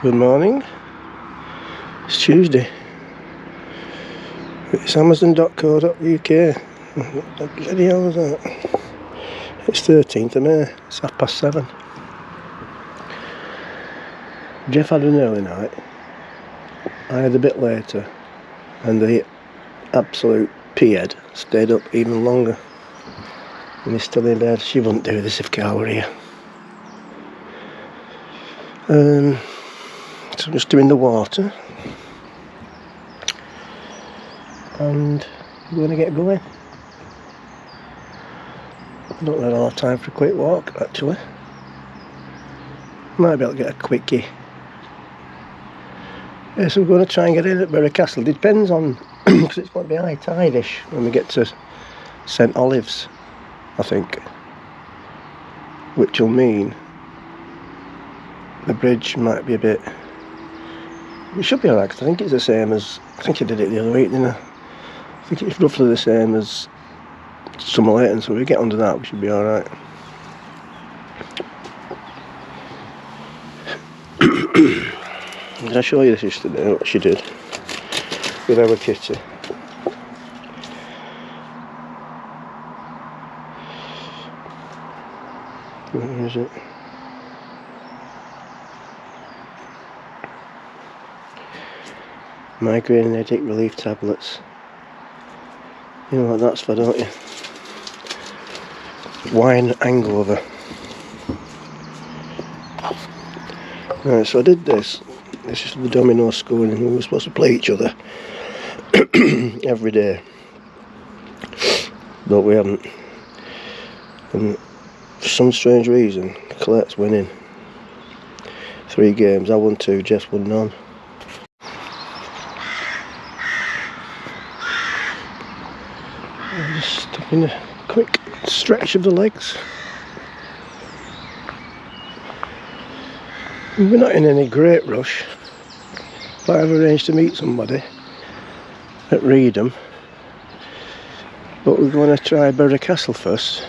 Good morning. It's Tuesday. It's amazon.co.uk. What the bloody hell is that? It's 13th of May. It's 7:30. Geoff had an early night. I had a bit later. And the absolute pea-head stayed up even longer. And he's still in bed. She wouldn't do this if Carl were here. So I'm just doing the water. And we're going to get going. I don't have a lot of time for a quick walk, actually. Might be able to get a quickie. Yeah, so we're going to try and get in at Burgh Castle. Depends on, because it's going to be high tide-ish when we get to St Olives, I think. Which will mean the bridge might be a bit... It should be alright, because I think it's the same as... I think I did it the other week, didn't I? I think it's roughly the same as Summerlayton, so if we get under that, we should be alright. I'm going to show you this yesterday, what she did with our kitty. Where is it? Migraine and headache relief tablets. You know what that's for, don't you? Wine hangover. Right, so I did this. This is the domino school, and we were supposed to play each other every day. But we haven't. And for some strange reason, Colette's winning 3 games. I won 2, Geoff won none. Just taking a quick stretch of the legs. We're not in any great rush, but I've arranged to meet somebody at Reedham. But we're going to try Burgh Castle first.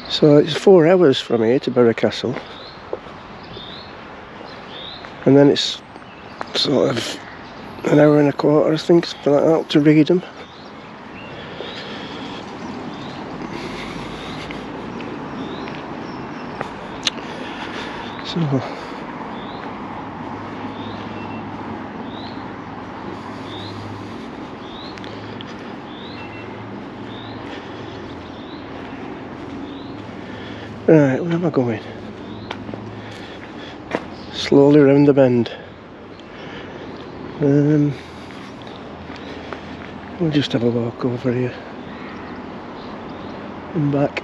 So it's 4 hours from here to Burgh Castle. And then it's sort of an hour and a quarter, I think, something like that, to Reedham. So right, where am I going? Slowly round the bend. We'll just have a walk over here and back.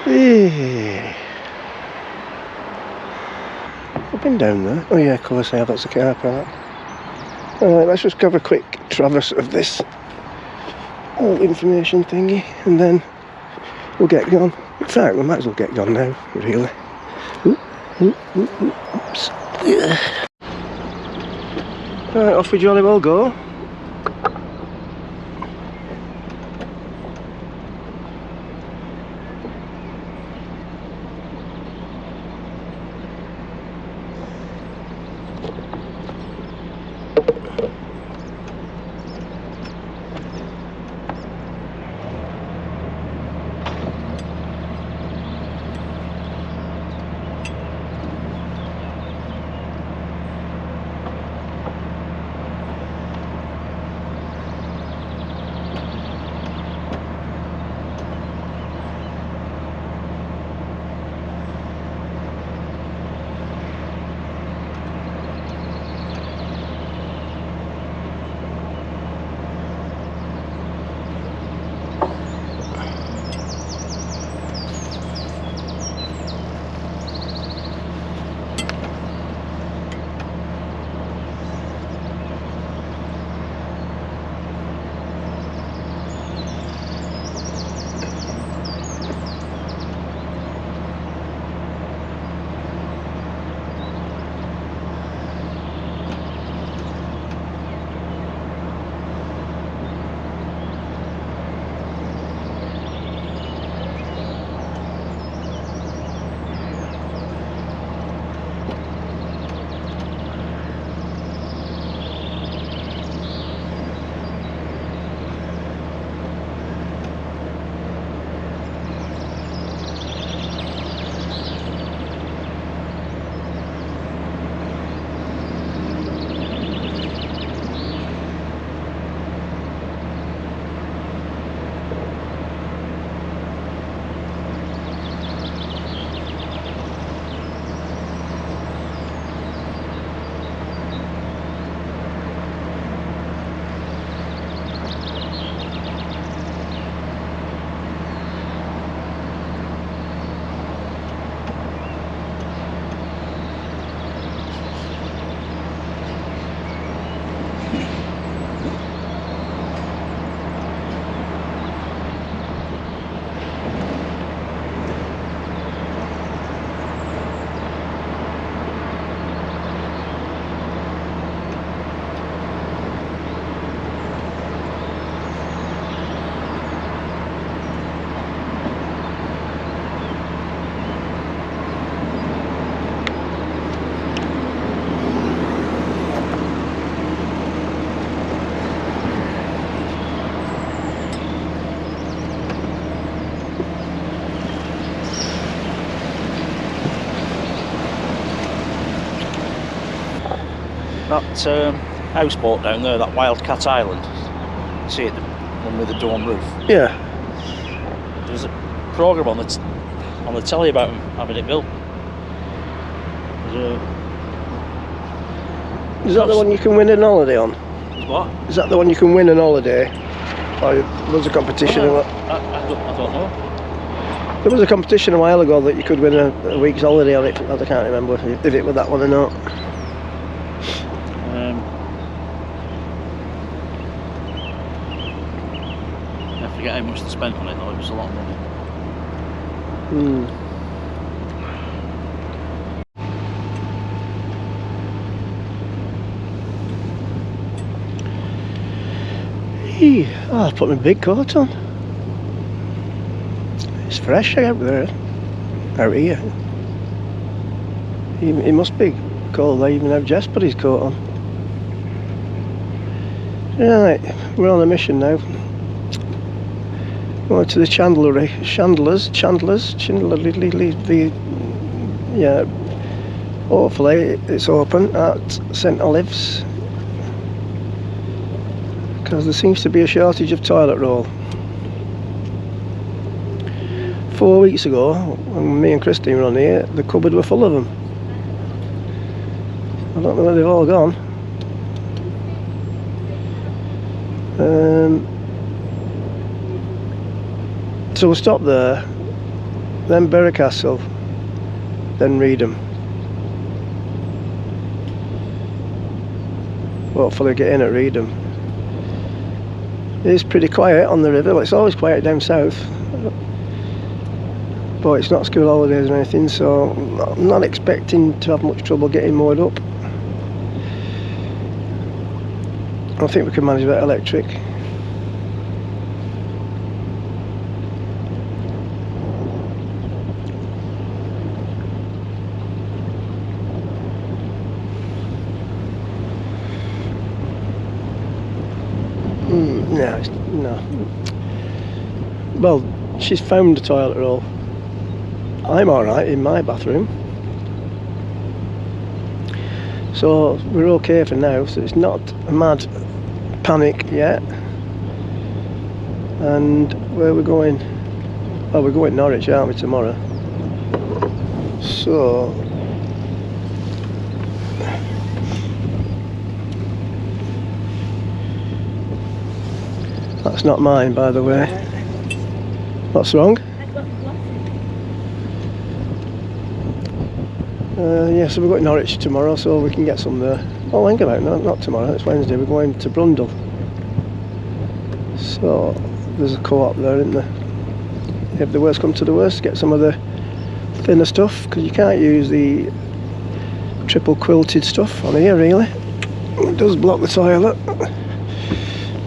Hey. I've been down there. Oh yeah, of course I have. That's a car park. Alright, let's just have a quick traverse of this old information thingy, and then we'll get going. In fact, we might as well get going now, really. Oops. Yeah. Alright, off we jolly well go. That houseboat down there, that Wildcat Island. See it, the one with the dome roof. Yeah. There's a programme on the telly about them having it built. Is that the one you can win an holiday on? What? Is that the one you can win an holiday? Or there's a competition? I don't know. There was a competition a while ago that you could win a week's holiday on it. I can't remember if it was that one or not. I forget how much they spent on it though, it was a lot of money. Oh, I put my big coat on. It's fresh out there, out here. It must be cold. I even have Jess put his coat on. Right, we're on a mission now. Going to the chandlery, chandlers. Yeah. Hopefully it's open at St Olives, because there seems to be a shortage of toilet roll. 4 weeks ago, when me and Christine were on here, the cupboard were full of them. I don't know where they've all gone. So we'll stop there, then Burgh Castle, then Reedham. Hopefully get in at Reedham. It's pretty quiet on the river. Well, it's always quiet down south, but it's not school holidays or anything, so I'm not expecting to have much trouble getting moored up. I think we can manage that electric. No. Well, she's found a toilet roll. I'm alright in my bathroom. So we're okay for now, so it's not a mad panic yet. And where are we going? Oh, we're going to Norwich, aren't we, tomorrow? So that's not mine, by the way. What's wrong? Yeah, so we're going to Norwich tomorrow, so we can get some there. Oh, think about it, no, not tomorrow, it's Wednesday. We're going to Brundle. So there's a co-op there, isn't there? If the worst come to the worst, get some of the thinner stuff, because you can't use the triple quilted stuff on here, really. It does block the toilet.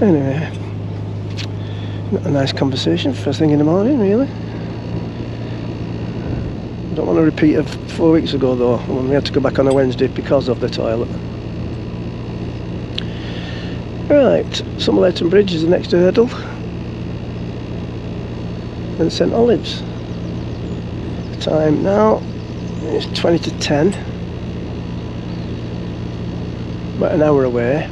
Anyway, not a nice conversation first thing in the morning, really. Don't want to repeat of 4 weeks ago though, when we had to go back on a Wednesday because of the toilet. Right, Somerleyton Bridge is the next hurdle. Then St Olives. The time now is 20 to 10. About an hour away.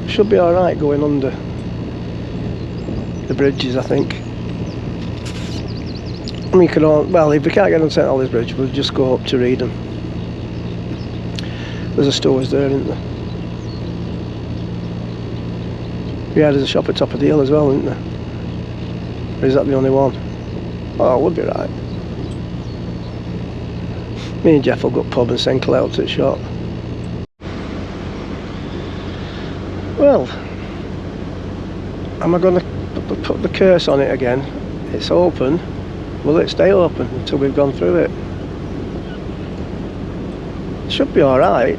Should be alright going under the bridges, I think. We can all, well, if we can't get on St Olives Bridge, we'll just go up to Reedham. There's a stores there, isn't there? Yeah, there's a shop at top of the hill as well, isn't there? Or is that the only one? Oh, it would be right. Me and Jeff will go pub and send Collette up to the shop. Well, am I going to put the curse on it again? It's open. Will it stay open until we've gone through it? It should be alright.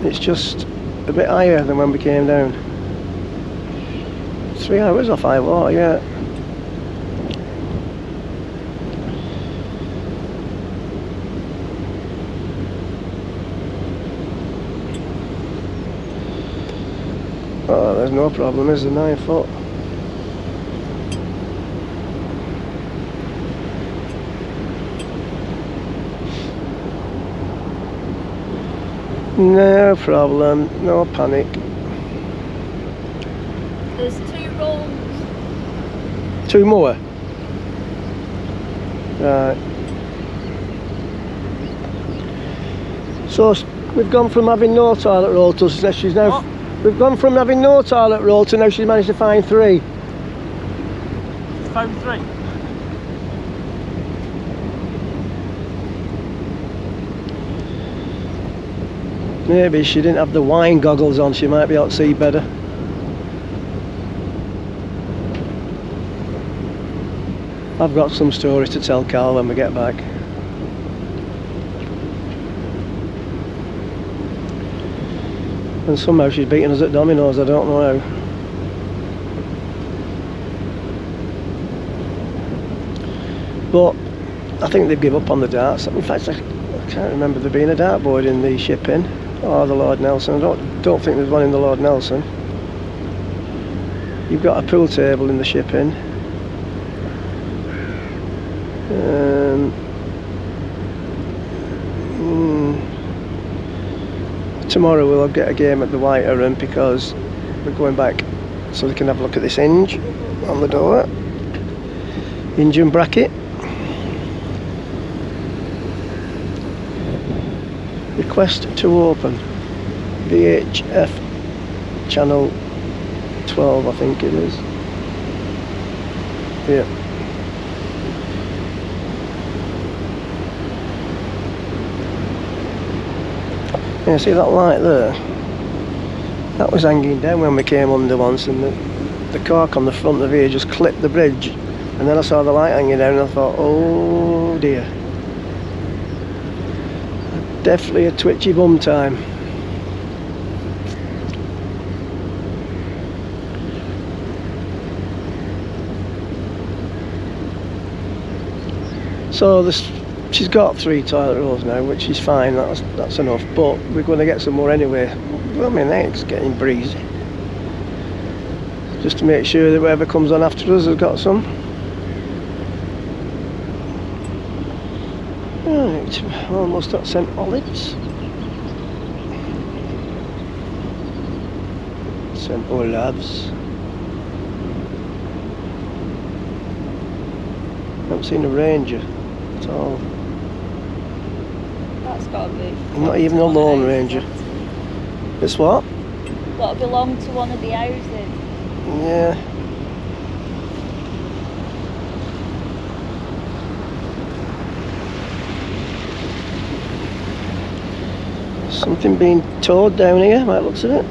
It's just a bit higher than when we came down. 3 hours off high water, yeah. Oh, there's no problem, is there? 9 foot. No problem, no panic. There's 2 rolls. 2 more? Right. So we've gone from having no toilet roll to she's now... What? We've gone from having no toilet roll to now she's managed to find 3. Phone 3. Maybe she didn't have the wine goggles on, she might be able to see better. I've got some stories to tell Carl when we get back. And somehow she's beating us at dominoes, I don't know how. But I think they've given up on the darts. In fact, I can't remember there being a dartboard in the shipping or the Lord Nelson. I don't think there's one in the Lord Nelson. You've got a pool table in the shipping. Tomorrow we'll get a game at the Whiter Room because we're going back so we can have a look at this hinge on the door. Hinge and bracket. Request to open. VHF channel 12 I think it is. Yeah. Yeah, see that light there? That was hanging down when we came under once, and the cork on the front of here just clipped the bridge, and then I saw the light hanging down and I thought, oh dear. Definitely a twitchy bum time. So she's got 3 toilet rolls now, which is fine, that's enough, but we're going to get some more anyway. Well, my neck's getting breezy. Just to make sure that whoever comes on after us has got some. Right, almost at St Olives. St Olaves. Haven't seen a Ranger at all. That's got to be. Not even a Lone Ranger. It's what? Got to belong to one of the houses. Yeah. Something being towed down here, by the looks of it.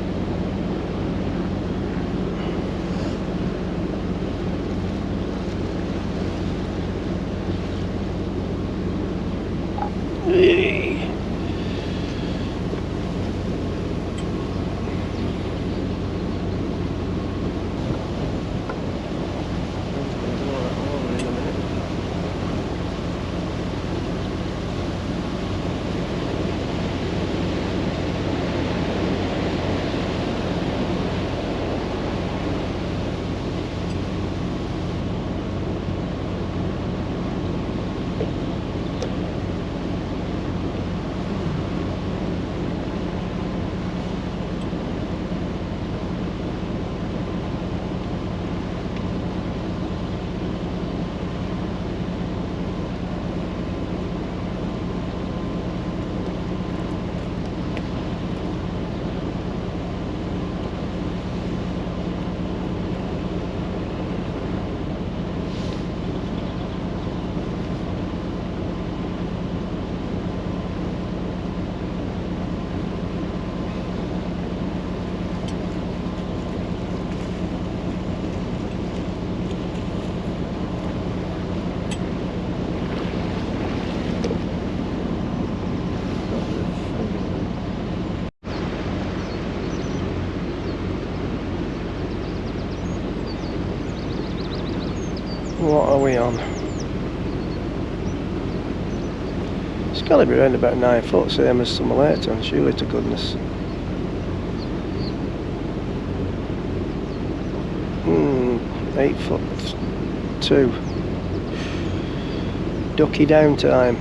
What are we on? It's got to be around about 9 foot, same as some later, surely to goodness. 8 foot 2. Ducky down time.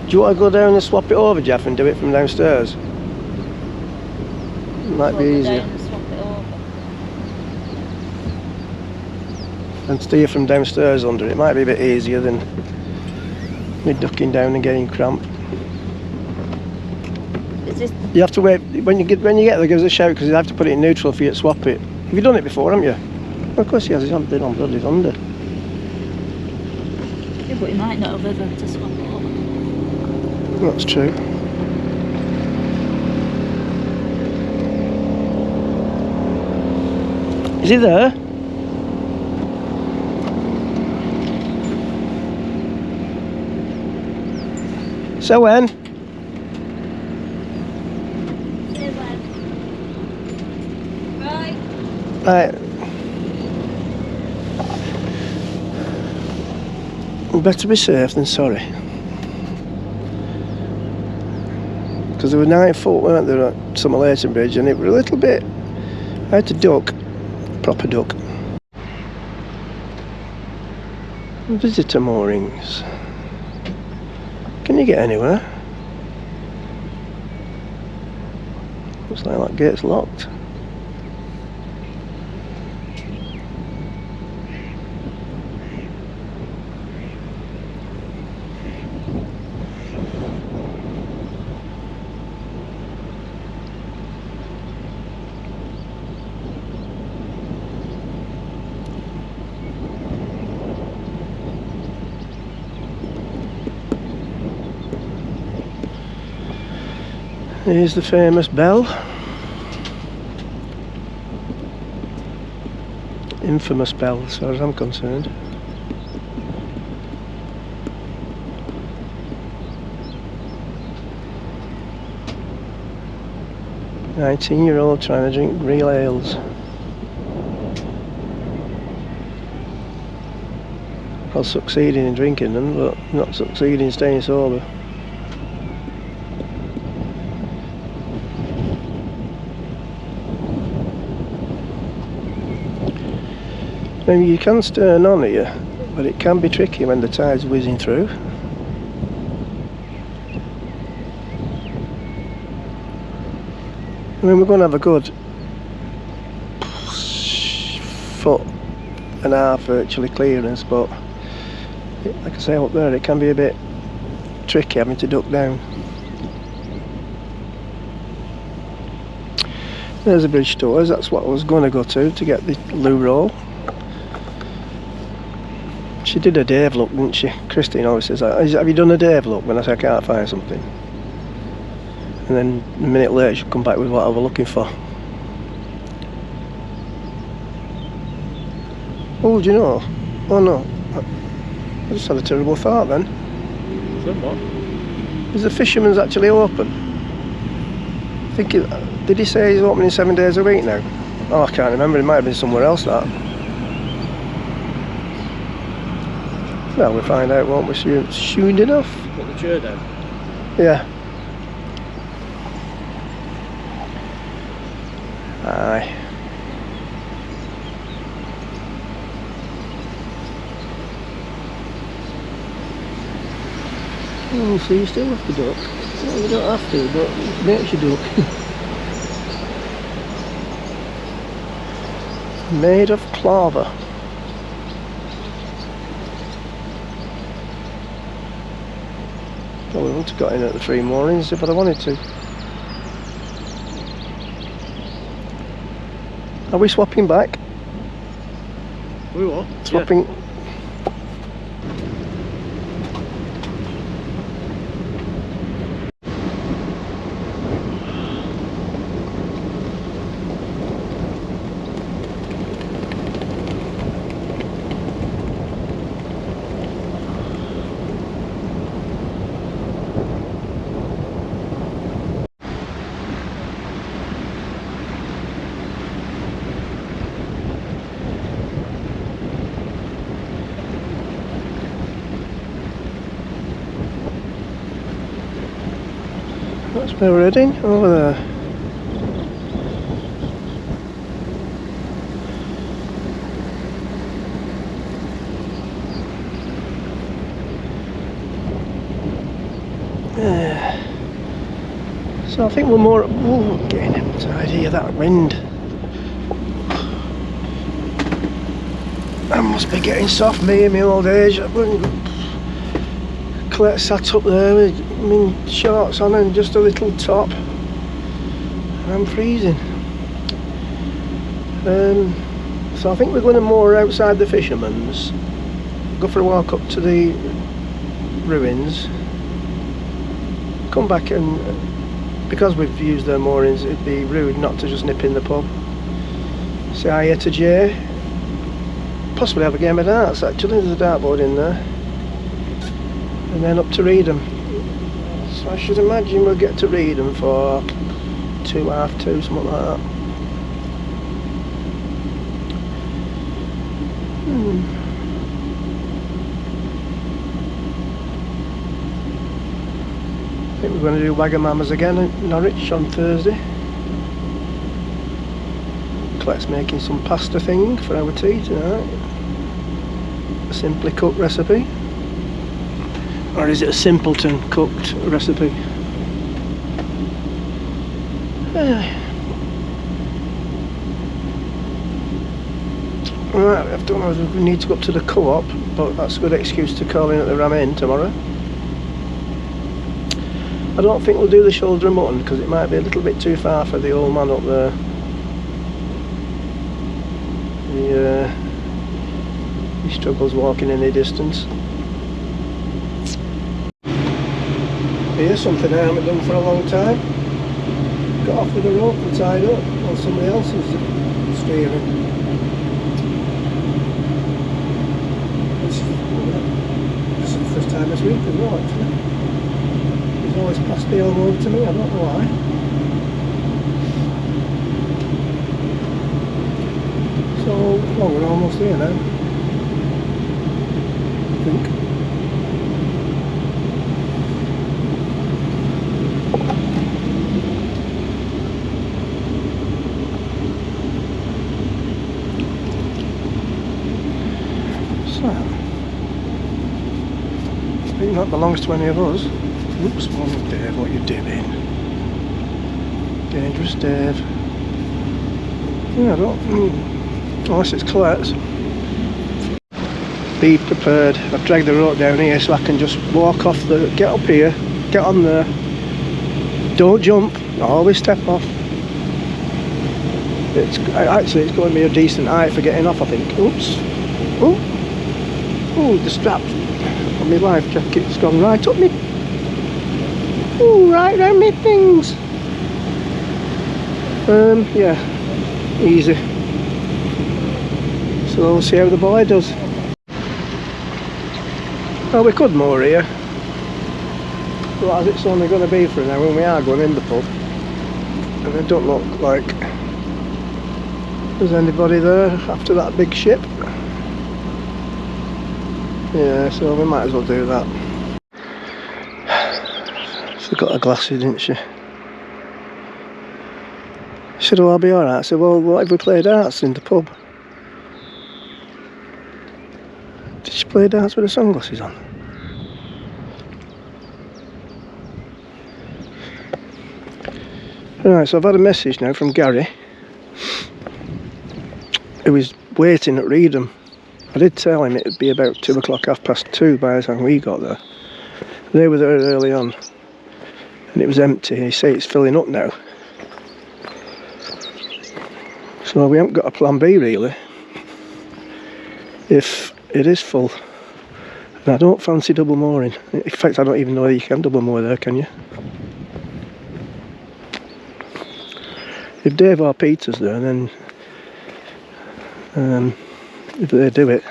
Do you want to go down and swap it over, Geoff, and do it from downstairs? Might be easier. Down and swap it over. And steer from downstairs under it. Might be a bit easier than me ducking down and getting cramped. Is this You have to wait when you get there. Give us a shout because you have to put it in neutral for you to swap it. Have you done it before, haven't you? Well, of course he has. He's been on bloody thunder. yeah, but you might not have ever to swap it over. That's true. Is he there? So when? Right. Right. Better be safe than sorry. Because there were 9 foot, weren't there, at Somerleyton Bridge, and it was a little bit. I had to duck, proper duck. Visitor moorings. Can you get anywhere? Looks like that gate's locked. Here's the famous bell. Infamous bell, as far as I'm concerned. "19-year-old trying to drink real ales." I'll succeed in drinking them, but not succeed in staying sober. Maybe you can stern on here, but it can be tricky when the tide's whizzing through. I mean, we're going to have a good foot and a half virtually clearance, but like I say up there, it can be a bit tricky having to duck down. There's a bridge stores, that's what I was going to go to get the loo roll. She did a Dave look, didn't she? Christine always says, "Have you done a Dave look?" When I say I can't find something. And then a minute later she'll come back with what I was looking for. Oh, do you know? Oh no. I just had a terrible thought then. So what? Is the Fishermans actually open? I think did he say he's opening 7 days a week now? Oh, I can't remember, it might have been somewhere else that. Well, we'll find out, won't we, soon enough? Put the chair down. Yeah. Aye. Oh, so you still have to duck? No, you don't have to, but it makes you duck. Made of clover. Well, we wouldn't have got in at the 3 mornings if I'd have wanted to. Are we swapping back? We what? Swapping. Yeah. That's where we're heading, over there. So I think we're more. Oh, getting inside here, that wind. I must be getting soft, me in my old age. Collette sat up there with shorts on and just a little top. And I'm freezing. So I think we're going to moor outside the Fishermans. Go for a walk up to the ruins. Come back, and because we've used their moorings, it'd be rude not to just nip in the pub. Say hi to Jay. Possibly have a game of darts actually, there's a dartboard in there. And then up to Reedham. So I should imagine we'll get to Reedham for 2, half 2, something like that. I think we're going to do Wagamama's again at Norwich on Thursday. Colette's making some pasta thing for our tea tonight. A simply cooked recipe. Or is it a simpleton cooked recipe? Right, I don't know if we need to go up to the co-op, but that's a good excuse to call in at the Ram Inn tomorrow. I don't think we'll do the shoulder of mutton because it might be a little bit too far for the old man up there. He struggles walking any distance. Here's something I haven't done for a long time. Got off with a rope and tied up while somebody else is steering. This is the first time this week as well actually. He's always passed the elbow over to me, I don't know why. So, well, we're almost here now, I think. So, I think that belongs to any of us. Oops, morning Dave, what are you doing? Dangerous Dave. Yeah, I don't... Unless it's Colette's. Be prepared. I've dragged the rope down here so I can just walk off the... Get up here, get on there. Don't jump, always step off. Actually, it's going to be a decent height for getting off, I think. Oops. Oh, the strap on my life jacket's gone right up me. Ooh, right round me things. Yeah, easy. So we'll see how the boy does. Well, we could moor here, but as it's only going to be for an hour, and we are going in the pub, and it don't look like there's anybody there after that big ship. Yeah, so we might as well do that. Forgot her glasses, didn't she? She said, oh, I'll be alright. I said, well, what if we play darts in the pub? Did she play darts with her sunglasses on? Right, so I've had a message now from Gary, who is waiting at Reedham. I did tell him it'd be about 2 o'clock, 2:30 by the time we got there. They were there early on, and it was empty. He said it's filling up now. So we haven't got a plan B really, if it is full. And I don't fancy double mooring. In fact, I don't even know whether you can double moor there, can you? If Dave or Peter's there, then if they do it,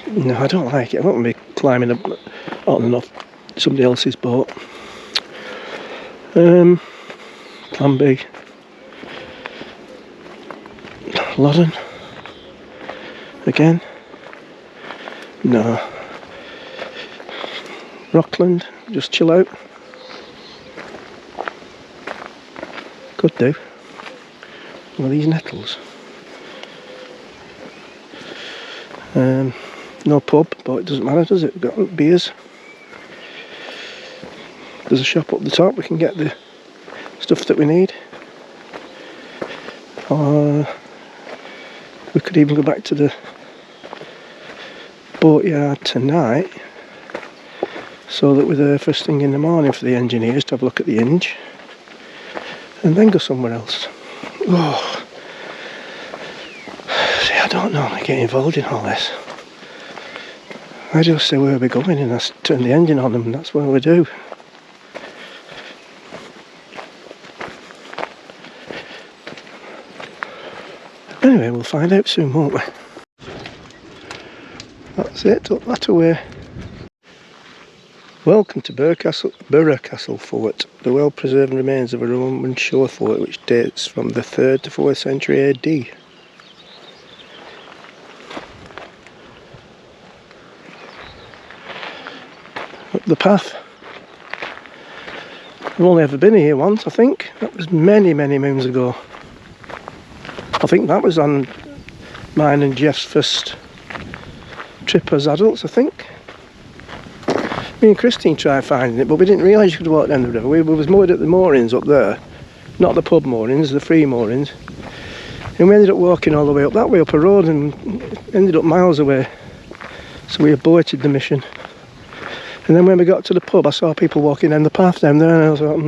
no, I don't like it. I don't want to be climbing on and off somebody else's boat. Plan B. Loddon again? No. Rockland, just chill out. Could do. One of these nettles. No pub, but it doesn't matter, does it? We've got beers. there's a shop up the top, we can get the stuff that we need. Or we could even go back to the boatyard tonight, so that we're there first thing in the morning for the engineers to have a look at the hinge, and then go somewhere else. Oh, see, I don't normally get involved in all this. I just say where we're going and I turn the engine on and that's what we do. Anyway, we'll find out soon, won't we? That's it, up that way. Welcome to Burgh Castle Fort, the well-preserved remains of a Roman shore fort which dates from the 3rd to 4th century AD. Up the path. I've only ever been here once, I think. That was many moons ago. I think that was on mine and Geoff's first trip as adults, I think. Me and Christine tried finding it, but we didn't realise you could walk down the river. We was moored at the moorings up there, not the pub moorings, the free moorings. And we ended up walking all the way up that way up a road and ended up miles away. So we aborted the mission. And then when we got to the pub, I saw people walking down the path down there, and I was like,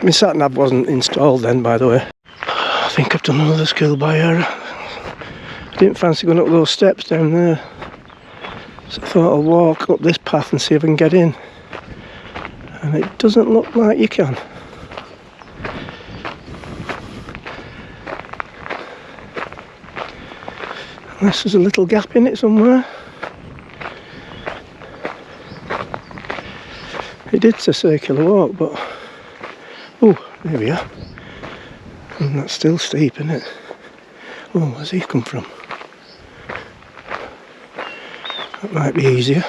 my sat-nav wasn't installed then, by the way. I think I've done another skill by error. I didn't fancy going up those steps down there. So I thought I'll walk up this path and see if I can get in. And it doesn't look like you can. Unless there's a little gap in it somewhere. It did say circular walk, but... oh, there we are. And that's still steep, isn't it? Oh, where's he come from? That might be easier.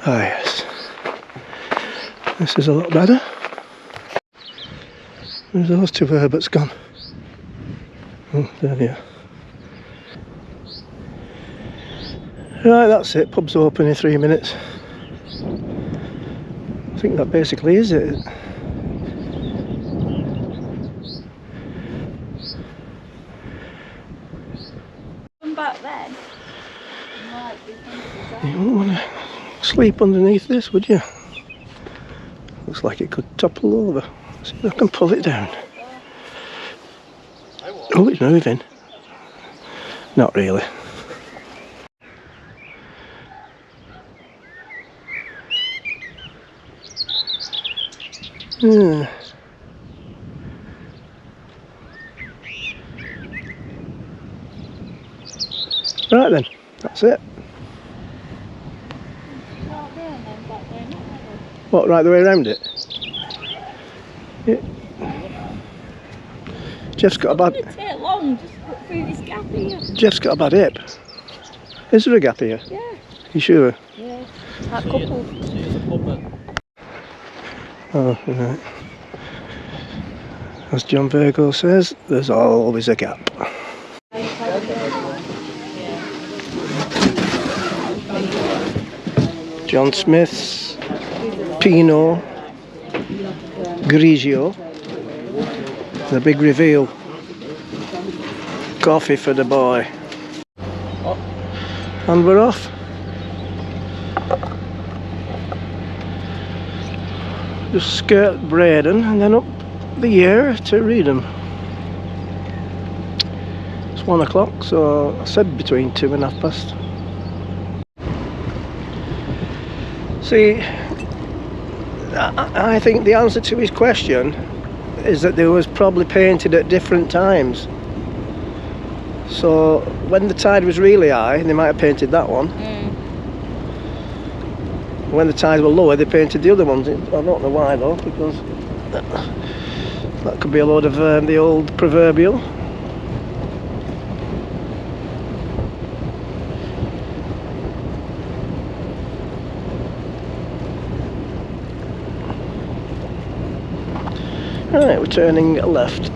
Ah, yes. This is a lot better. Where's those two Herberts gone? Oh, there they are. Right, that's it. Pub's open in 3 minutes. I think that basically is it. Come back then. You wouldn't want to sleep underneath this, would you? Looks like it could topple over. See if I can pull it down. Oh, it's moving. Not really. Yeah. Right then, that's it. What, right the way around it? Yeah. Geoff's got a bad... It's not long, just put through this gap here. Geoff's got a bad hip. Is there a gap here? Yeah. You sure? Yeah. That couple. Oh, right. As John Virgo says, there's always a gap. John Smith's Pinot Grigio. The big reveal. Coffee for the boy. And we're off. Just skirt Braden and then up the Yare to Reedham. It's 1 o'clock, so I said between 2 and 1:30. See, I think the answer to his question is that they was probably painted at different times. So when the tide was really high, they might have painted that one. When the tides were lower, they painted the other ones. I don't know why though, because that could be a load of the old proverbial. Right, we're turning left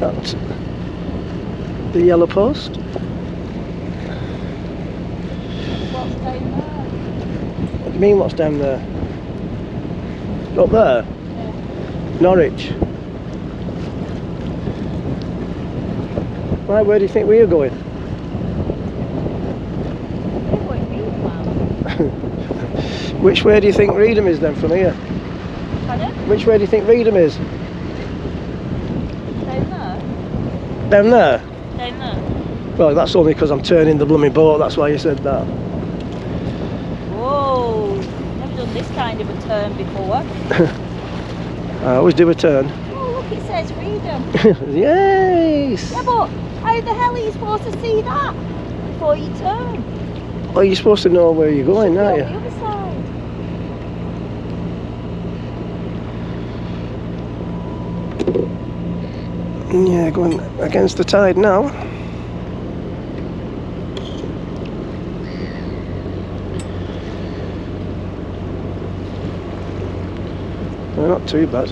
at the yellow post. What's down there? What do you mean, what's down there? Up there? Norwich. Right, where do you think we are going? Which way do you think Reedham is then from here? Pardon? Which way do you think Reedham is? Down there. Down there? Down there. Well, that's only because I'm turning the blooming boat, that's why you said that. Whoa, never done this kind of a turn before. I always do a turn. Oh, look, it says Reedham. Yes! Yeah, but how the hell are you supposed to see that before you turn? Well, you're supposed to know where you're going, Should be aren't on you? the other side. Yeah, going against the tide now. Well, not too bad.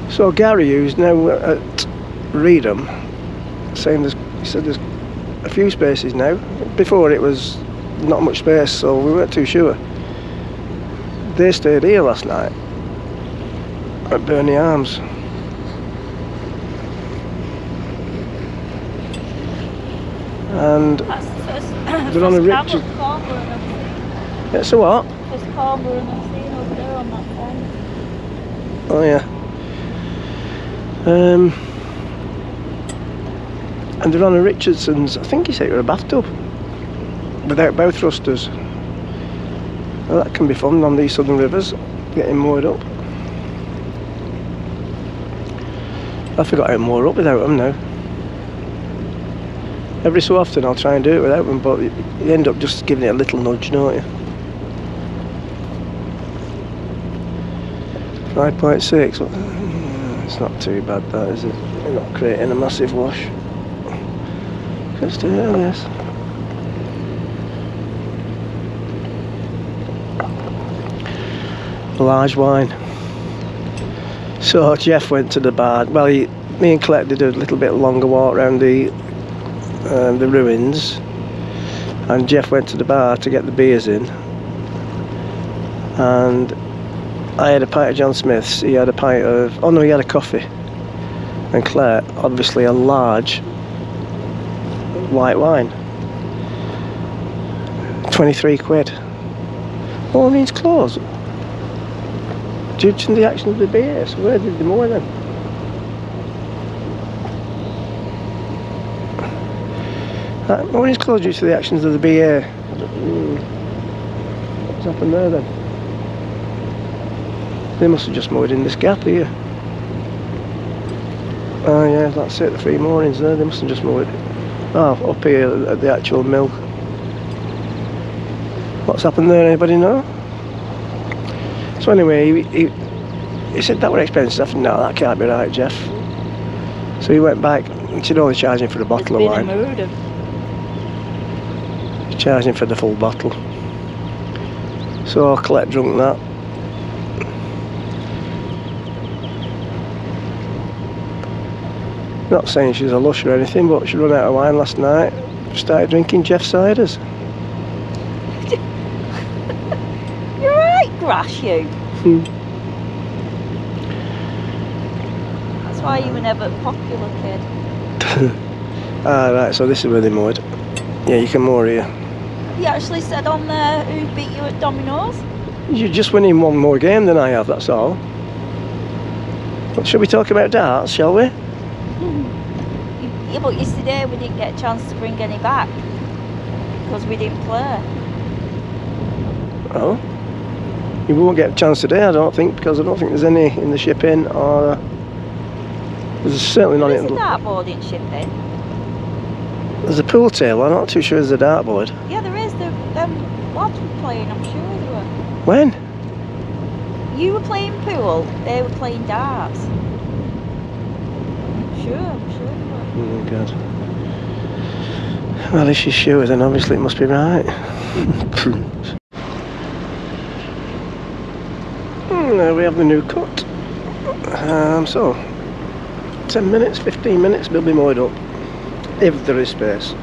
So Gary, who's now at Reedham, saying he said there's a few spaces now. Before it was not much space, so we weren't too sure. They stayed here last night at Burnley Arms. And That's the first, they're on a first Richard. Camcorder I've seen. Yeah, so what? First Camcorder I've seen over there on that phone. Oh yeah. And they're on a Richardson's. I think he said it was a bathtub without bow thrusters. Well, that can be fun on these southern rivers, getting moored up. I forgot how to moor up without them now. Every so often I'll try and do it without them, but you end up just giving it a little nudge, don't you? 5.6. It's not too bad, that, is it? You're not creating a massive wash. Let's do it, I guess. Large wine. So Geoff went to the bar. Well, me and Collette did a little bit longer walk around the ruins, and Geoff went to the bar to get the beers in. And I had a pint of John Smith's. He had a pint of. Oh no, he had a coffee. And Claire, obviously, a large white wine. 23 quid. All means close. Judging the action of the beer, so where did they moor then? All means close due to the actions of the beer. What's happened there then? They must have just moored in this gap here. Oh yeah, that's it, the 3 moorings there, they must have just moored. Oh, up here at the actual mill. What's happened there, anybody know? So anyway, he said that were expensive. I said, no, that can't be right, Geoff. So he went back, and she'd only charge him for a bottle of wine. He charged him for the full bottle. So Collette drunk that. Not saying she's a lush or anything, but she ran out of wine last night. Started drinking Geoff ciders. You're right, Grash, you. That's why you were never a popular kid. Ah, right, so this is where they moored. Yeah, you can moor here. You actually said on there who beat you at Domino's? You're just winning one more game than I have, that's all. But shall we talk about darts, shall we? Yeah, but yesterday we didn't get a chance to bring any back because we didn't play. Oh? You won't get a chance today, I don't think, because I don't think there's any in the shipping, or there's certainly none in There's a dartboard in shipping. There's a pool table, I'm not too sure there's a dartboard. Yeah, there is. Them lads were playing, I'm sure they were. When? You were playing pool, they were playing darts. I'm sure they were. Oh God. Well, if she's sure, then obviously it must be right. Now we have the new cut. So 10 minutes, 15 minutes, we'll be moored up, if there is space.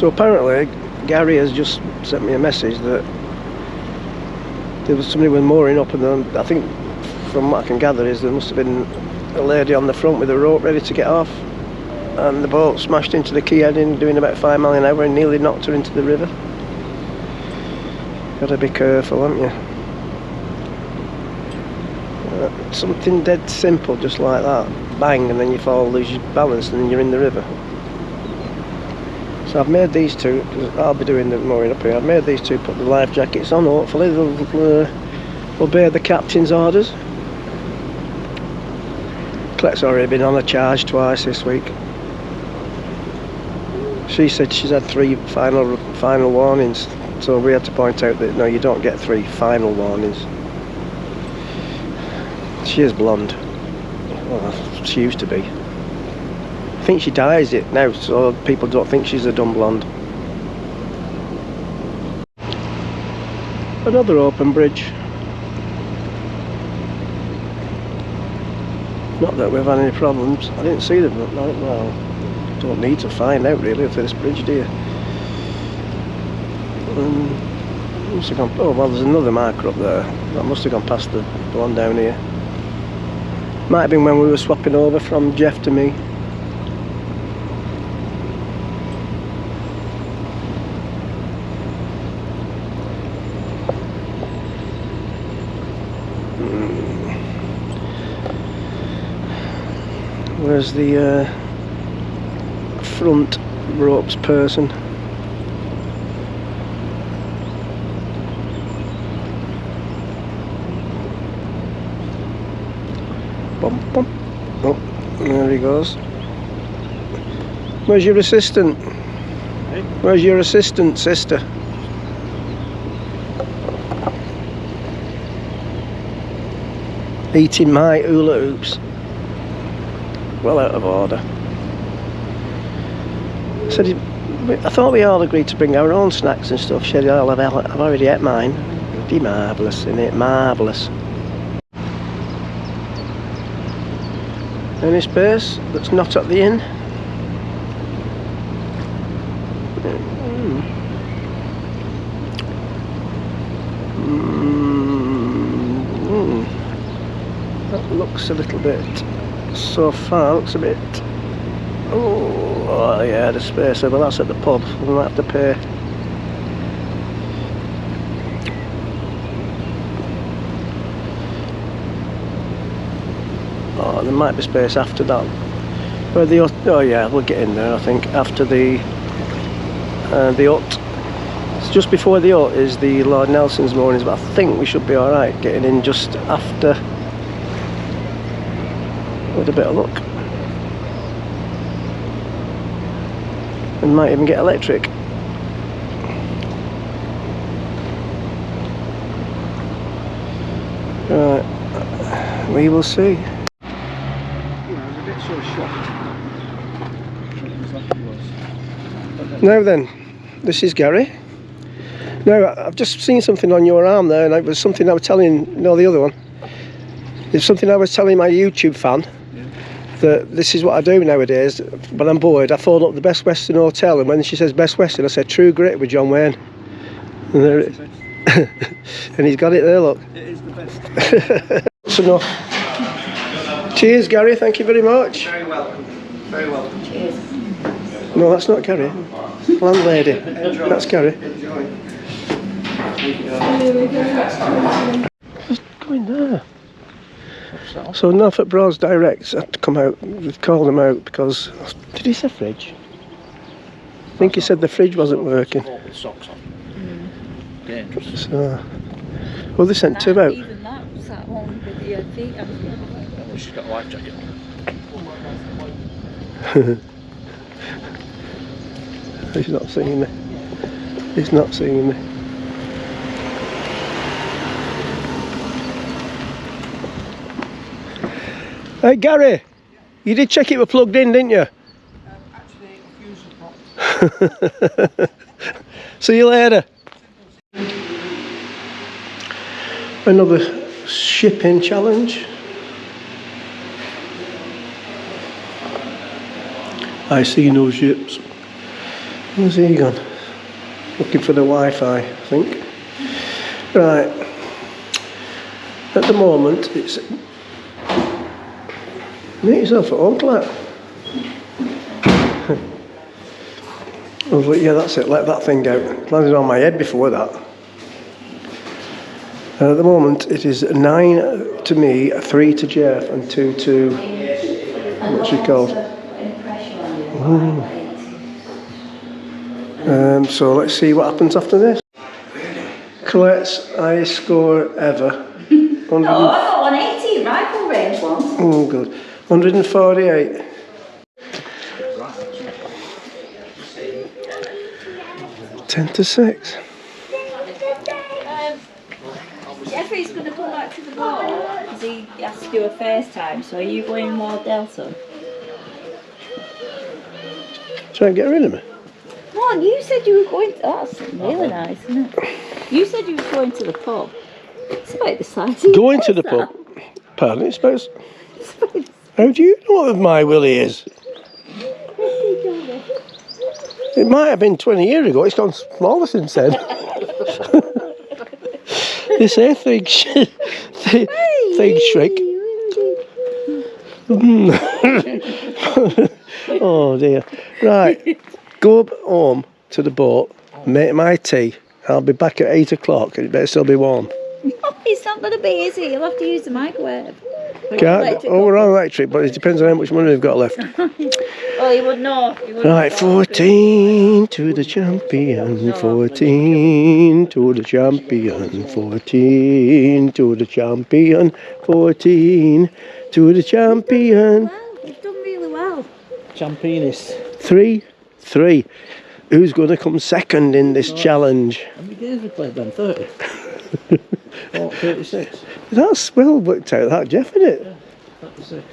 So apparently Gary has just sent me a message that there was somebody with mooring up, and then I think from what I can gather is there must have been a lady on the front with a rope ready to get off, and the boat smashed into the quay heading doing about 5 miles an hour and nearly knocked her into the river. Gotta be careful, haven't you? Something dead simple just like that, bang, and then you fall, lose your balance, and then you're in the river. So I've made these two, because I'll be doing the mooring up here, I've made these two put the life jackets on. Hopefully they'll obey the captain's orders. Colette's already been on a charge twice this week. She said she's had 3 final warnings, so we had to point out that no, you don't get 3 final warnings. She is blonde. Well, she used to be. I think she dyes it now, so people don't think she's a dumb blonde. Another open bridge. Not that we've had any problems. I didn't see them, but no, well, don't need to find out really for this bridge, do you? Must have gone, oh well, there's another marker up there. That must have gone past the one down here. Might have been when we were swapping over from Geoff to me. Where's the front ropes person? Bum, bum. Oh, there he goes. Where's your assistant? Hey? Where's your assistant, sister? Eating my hula hoops. Well out of order. I thought we all agreed to bring our own snacks and stuff. She said, oh, I've already ate mine. Bloody marvellous, isn't it? Marvellous. Any space that's not at the inn? That looks a little bit, so far looks a bit, oh yeah, the space there, but that's at the pub, we might have to pay. Oh, there might be space after that. Where the hut, oh yeah, we'll get in there I think, after the hut. It's just before the hut is the Lord Nelson's moorings, but I think we should be alright getting in just after, with a bit of luck. And might even get electric. Right, we will see. Now then, this is Gary. Now I've just seen something on your arm there, and it was something I was telling, no, the other one. It's something I was telling my YouTube fan, that this is what I do nowadays. When I'm bored, I phone up the Best Western Hotel, and when she says Best Western, I say True Grit with John Wayne. And, there it, and he's got it there, look. It is the best. So no. Cheers, Gary. Thank you very much. Very welcome. Very welcome. Cheers. No, that's not Gary. Landlady. Enjoy. That's Gary. Enjoy. Just going there. So Norfolk Broads Direct had to come out. We've called them out because, did he say fridge? I think he said the fridge wasn't working. Socks on. Mm. So, well, they sent two out. Even that was that one with the feet on. Well, she's got a life jacket on. He's not seeing me. He's not seeing me. Hey Gary, you did check it were plugged in, didn't you? Actually, the fuse is popped. See you later. Another shipping challenge. I see no ships. Where's he gone? Looking for the Wi-Fi, I think. Right. At the moment, it's... Make yourself at home, Collette. Oh, yeah, that's it. Let that thing out. It landed on my head before that. At the moment, it is 9 to me, 3 to Geoff, and 2 to... What's she called? So let's see what happens after this. Colette's highest score ever. No, I got 180 rifle range once. Oh, good. 148. Ten to 6. Jeffrey's going to come back to the boat because he has to do a FaceTime. So are you going more Delta? Try and get rid of me. Come on, you said you were going to... That's really nice, isn't it? You said you were going to the pub. It's about the size of Going to the pub? Pardon, it's supposed... How do you know what my willy is? It might have been 20 years ago. It's gone smaller since then. This here thing shrink. Oh dear. Right. Go up home to the boat, make my tea. I'll be back at 8 o'clock and it better still be warm. No, it's not going to be easy. You'll have to use the microwave. We're on electric, but it depends on how much money we've got left. Well, you would know. Right, 14 to the champion, 14 to the champion, 14 to the champion, 14 to the champion. Well, you've done really well. Championist. 3-3. Who's going to come second in this challenge? How many games we played then? 30? 36? That's well worked out, that, Geoff, isn't it? Yeah, 36.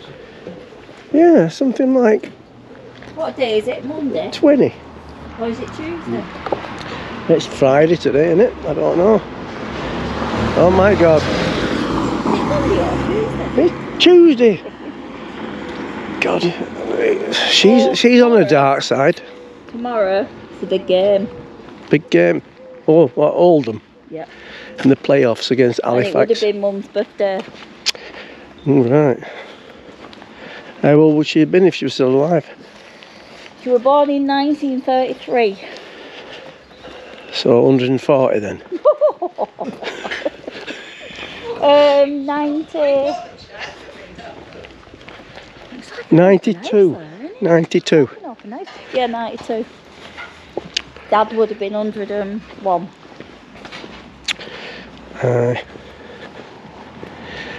Yeah, something like What day is it? Monday? 20. Or is it Tuesday? It's Friday today, isn't it? I don't know. Oh my God. Is it Tuesday? It's Tuesday. God, she's on the dark side. Tomorrow, it's a big game. Big game. Oh, what, Oldham? Yep. In the playoffs against And it would Halifax. have been Mum's birthday. Right. How old would she have been if she was still alive? She was born in 1933. So 140 then. 90. 92. 92. Yeah, 92. Dad would have been 101.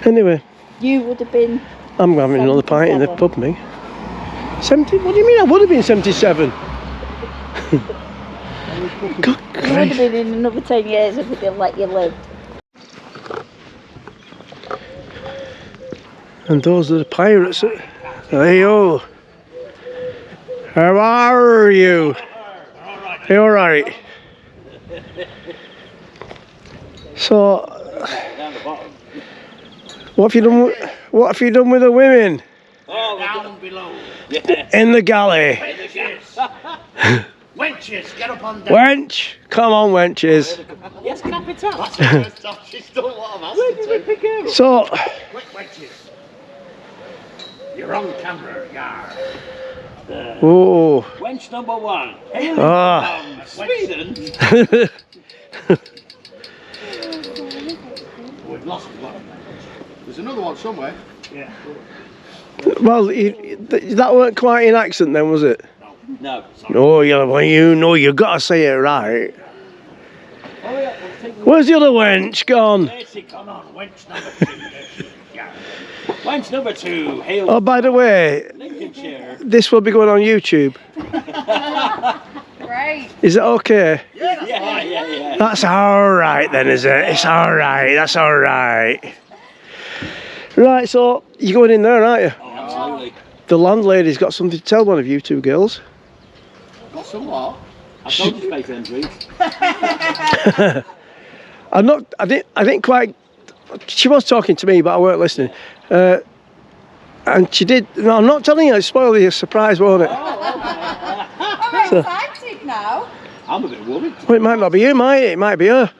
Anyway, You would have been... I'm having another pint in the pub, me. 70? What do you mean I would have been 77? God You would have Christ. been in another 10 years if we didn't let you live. And those are the pirates. Hey, yo. How are you? Hey, all right. So, what have you done with the women? Down below. In the galley. Wenches, get up on deck. Wench, come on, wenches. Yes, Captain. That's the first time she's done what I'm asking. Where did we pick her up? So, Quick, wenches. You're on camera, yar. oh, Wench number 1. ah. Sweden. We've lost one. There's another one somewhere. Yeah. Well, that weren't quite in accent then, was it? No. Oh, yeah, well, you know, you got to say it right. Where's the other wench gone? Come on, wench number 2. Yeah. Wench number 2. Hail Oh, by the way, Lincolnshire. this will be going on YouTube. Right. Is it okay? Yeah. That's all right then, is it? It's all right. That's all right. Right, so you're going in there, aren't you? Oh, absolutely. The landlady's got something to tell one of you two girls. Got some what? I told you to pay for them drinks. I didn't quite. She was talking to me, but I weren't listening. And she did. No, I'm not telling you. It spoiled your surprise, won't it? I'm excited now. I'm a bit worried. Well, it might not be you, might it? It might be her.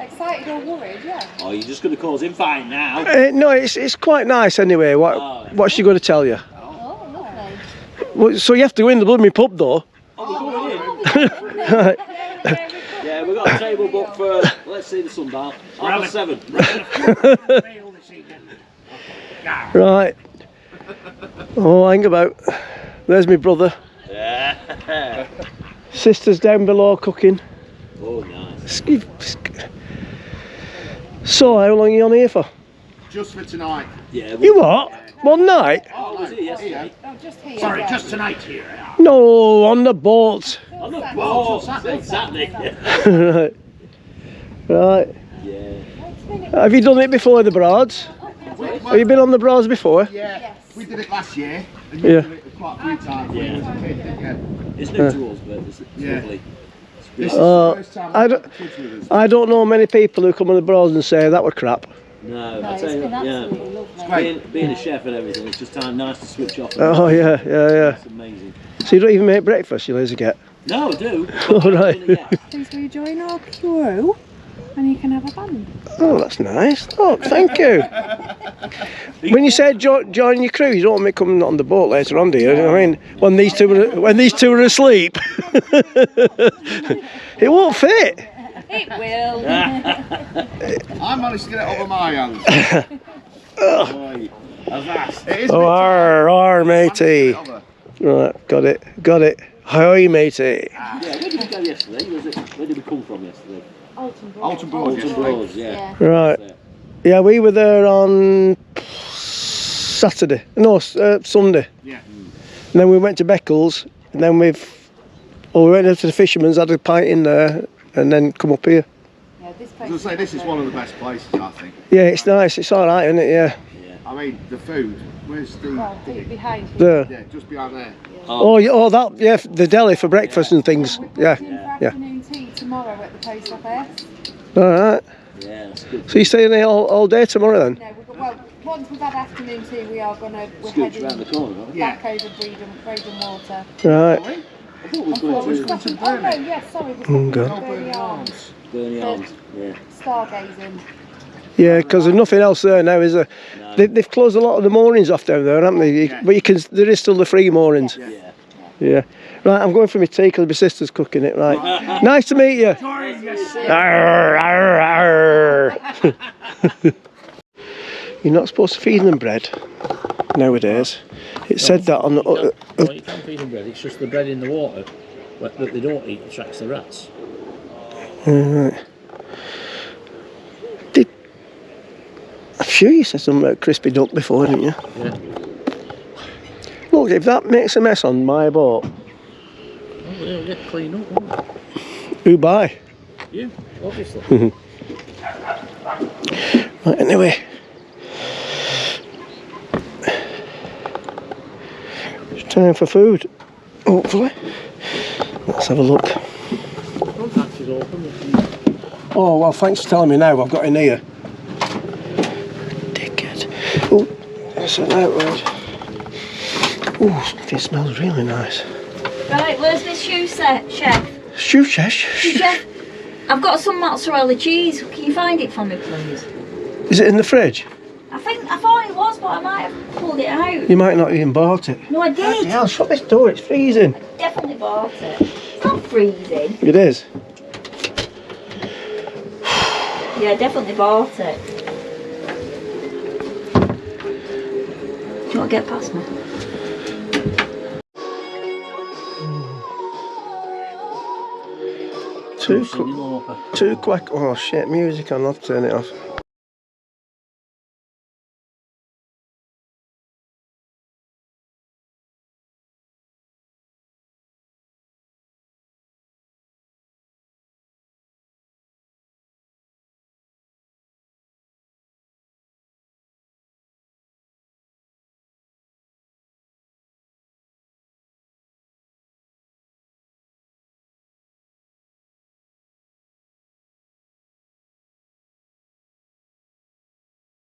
Excited or worried, yeah. Oh, you're just going to cause him fine now. No, it's quite nice anyway. What's she going to tell you? Oh, lovely. Well, so you have to go in the bloody pub though. Oh, we're going in. Yeah, we've got a table booked for, let's see the sundial, 7:30. Right. Oh, hang about. There's my brother. Yeah. Sister's down below cooking. Oh, nice. So, how long are you on here for? Just for tonight. Yeah. You what? One night? Oh, was it yesterday? Oh, just here. Sorry, just tonight here. No, on the boat. On the boat. Exactly. Right. Right. Yeah. Have you done it before, the Broads? Have you been on the Broads before? Yeah, we did it last year. And Yeah. you did it quite a few times when you was a kid, didn't you? It's new to us, but it's Yeah. lovely. This is the first time I I've don't- got the kids with us. I don't know many people who come on the Broads and say that were crap. No, No, I it's tell you, been yeah. absolutely lovely. Being a chef and everything, it's just nice to switch off. Oh, yeah, yeah. It's amazing. So you don't even make breakfast, you lazy get. No, I do. All right. Please will you join our crew and you can have a band. Oh, that's nice. Oh, thank you. When you said join your crew, you don't want me coming on the boat later on, do you? I mean, when these two were asleep, it won't fit. It will. I managed to get it over my hands. Boy, avast. It is Oh, arr, matey. over. Right, got it. Hi, matey. Yeah, where did we go yesterday? Where did we come from yesterday? Alton Broad. Alton Broad, Alton Broads, yeah. Right. Yeah, we were there on Saturday. No, Sunday. Yeah. And then we went to Beccles, and then we went up to the Fishermans, had a pint in there, and then come up here. Yeah, this I place was going to say, this is one of the best places, I think. Yeah, it's nice. It's all right, isn't it? Yeah. I mean, the food. Where's the... well, behind you. There. Yeah, just behind there. Oh, that. Yeah, the deli for breakfast and things. We're Yeah. booked in for Yeah. afternoon tea tomorrow at the post office. All right. Yeah, that's good. So you're staying there all day tomorrow then? No, well, once we've had afternoon tea, we're Scooch heading around the corner, right? back over Reedham Water. Right. I thought we were going to Oh no, yes, sorry, we're Oh, God. Burgh Arms. Burnley Arms. Yeah. Stargazing. Yeah, because there's nothing else there now, is there? No. They've closed a lot of the moorings off down there, haven't they? Yeah. But there is still the free moorings. Yeah. Yeah. Right, I'm going for my tea because my sister's cooking it. Right. Nice to meet you. Arr, arr, arr. You're not supposed to feed them bread nowadays. It said that on the. No, you can't feed them bread. It's just the bread in the water that they don't eat attracts the rats. Right. I'm sure you said something about crispy duck before, didn't you? Yeah. Look, if that makes a mess on my boat, Oh, they'll get cleaned up, won't who buy? they? You, obviously. Right, anyway. It's time for food, hopefully. Let's have a look. Front hatch is open. Oh, well, thanks for telling me now. I've got in here. Dickhead. Oh, that's an outrage. Oh, something smells really nice. Right, where's my shoe set, chef? Shoe chef. Chef, I've got some mozzarella cheese. Can you find it for me, please? Is it in the fridge? I thought it was, but I might have pulled it out. You might not even bought it. No, I did. Yeah, shut this door. It's freezing. Definitely bought it. It's not freezing. It is. Yeah, I definitely bought it. Do you want to get past me? Too quick. Oh shit, music on. I'll turn it off.